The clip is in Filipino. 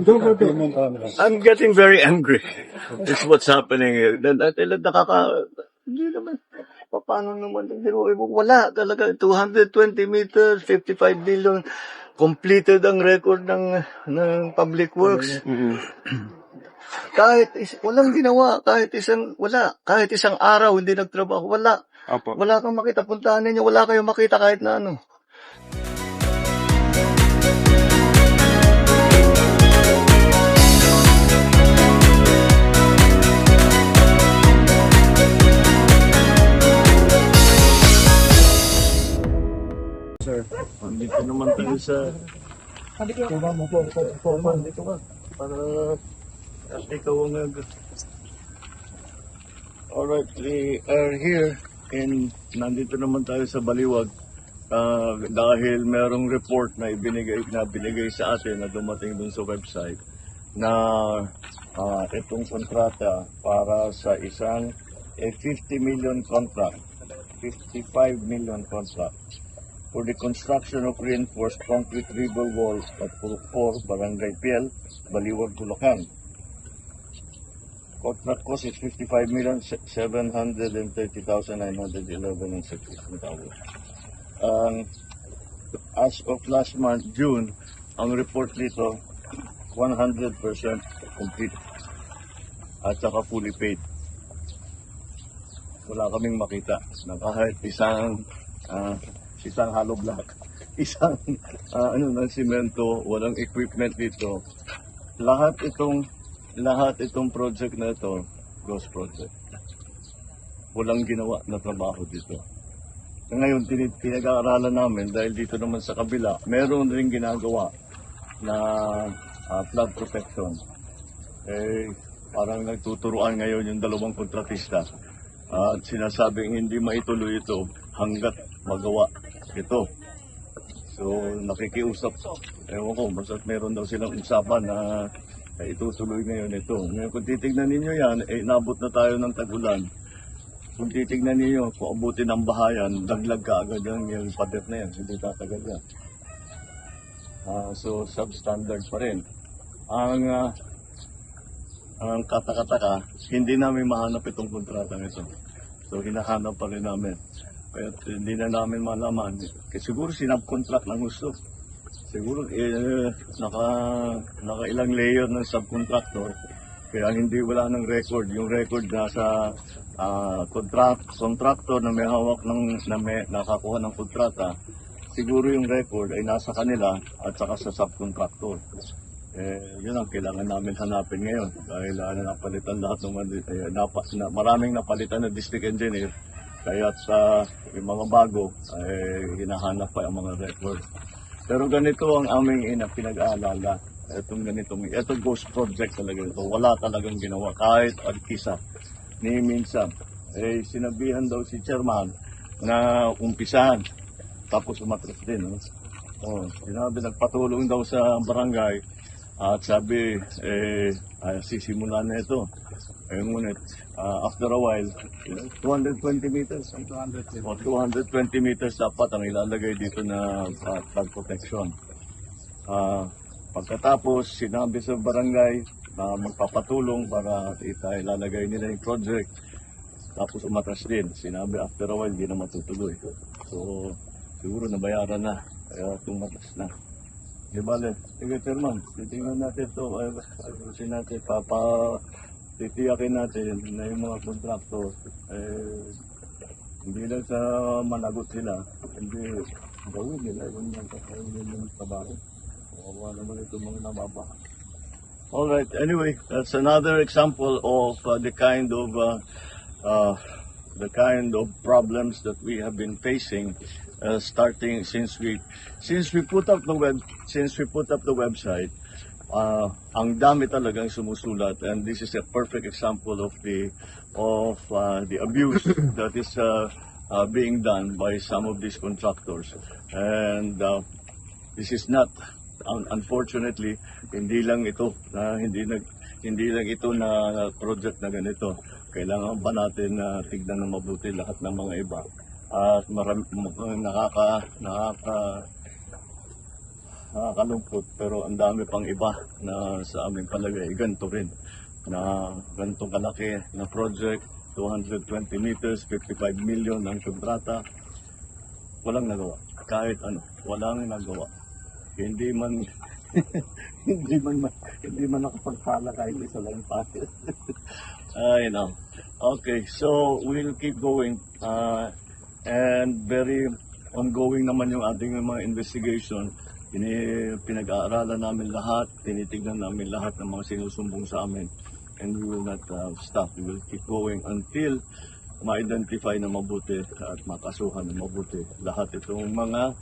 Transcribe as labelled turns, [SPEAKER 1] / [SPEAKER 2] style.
[SPEAKER 1] I'm getting very angry. It's what's happening here. Hindi naman, paano naman, wala talaga, 220 meters, 55 million, completed ang record ng Public Works. Walang ginawa, kahit isang araw hindi nagtrabaho, wala.
[SPEAKER 2] Opo.
[SPEAKER 1] Wala kang makita, puntahan ninyo, wala kayong makita kahit na ano. Sir, dito naman tayo sa... Dito ka. Para ikaw ang Alright, we are here and nandito naman tayo sa Baliwag dahil merong report na binigay sa atin na dumating dun sa website na itong kontrata para sa isang 50 million contract, 55 million contract for the construction of reinforced concrete river walls at 4 Barangay Piel, Baliwag, Bulacan. Contract cost is 55,730,911 as of last month, June, ang report dito 100% complete at saka fully paid. Wala kaming makita na kahit isang hollow block, isang ng simento, walang equipment dito. Lahat itong project na ito, ghost project. Walang ginawa na trabaho dito. Ngayon, pinag-aaralan namin dahil dito naman sa kabila, meron rin ginagawa na flood protection. Parang nagtuturuan ngayon yung dalawang kontratista at sinasabing hindi maituloy ito hanggat magawa ito. So, nakikiusap. Ewan ko, basta meron daw silang usapan na itutuloy ngayon ito. Ngayon, kung titignan ninyo yan, nabot na tayo ng tag-ulan. Kung titignan ninyo, kung abutin ng bahayan, daglag ka agad yung pader na yan. Hindi tatagal yan. So, substandard pa rin. Ang katakataka, hindi namin mahanap itong kontratang ito. So, hinahanap pa rin namin. Kaya hindi na namin malaman. Kasi siguro sinubcontract ng gusto. Siguro naka ilang layer ng subcontractor. Kaya hindi wala ng record. Yung record nasa contractor na may hawak na may nakakuha ng kontrata. Siguro yung record ay nasa kanila at saka sa subcontractor. Yun ang kailangan namin hanapin ngayon. Dahil napalitan lahat ng maraming napalitan na district engineer. Kaya sa yung mga bago ay hinahanap pa ang mga record. Pero ganito ang aming pinag-aalala. Itong ghost project talaga ito. Wala talagang ginawa kahit agkisa. Ni minsan, sinabihan daw si chairman na umpisahan. Tapos umatras din. Sinabi, nagpatulong daw sa barangay. At sabi, sisimulan na ito. Ngunit, after a while, 220 meters. 220 meters dapat ang ilalagay dito na flood protection. Pagkatapos, sinabi sa barangay na magpapatulong para ilalagay nila yung project. Tapos umatras din. Sinabi, after a while, hindi na matutuloy. So, siguro nabayaran na. Kaya tumatas na. Di bale, sige chairman, titingnan natin ito. Ayusin natin, titiyakin natin na yung mga kontraktor, hindi lang sa managot sila, hindi gawin nila yung trabaho. Kawawa naman ito mga nababa. Alright, anyway, that's another example of the kind of problems that we have been facing starting since we put up the website. Ang dami talagang sumusulat, and this is a perfect example of the abuse that is being done by some of these contractors. And this is not, unfortunately, hindi lang ito na project na ganito. Kailangan ba natin tignan ng mabuti lahat ng mga iba? At nakakalungkot pero ang dami pang iba na sa aming palagay ganito rin na ganitong kalaki na project, 220 meters, 55 million ang kontrata, walang nagawa. Kahit ano, walang nagawa. Hindi man hindi man nakapagpala kahit isa lang tayo. I know. Okay, so we'll keep going and very ongoing naman yung ating mga investigation. Pinag-aaralan namin lahat, tinitignan namin lahat ng mga sinusumbong sa amin, and we will not stop. We will keep going until ma-identify na mabuti at makasuhan na mabuti lahat itong mga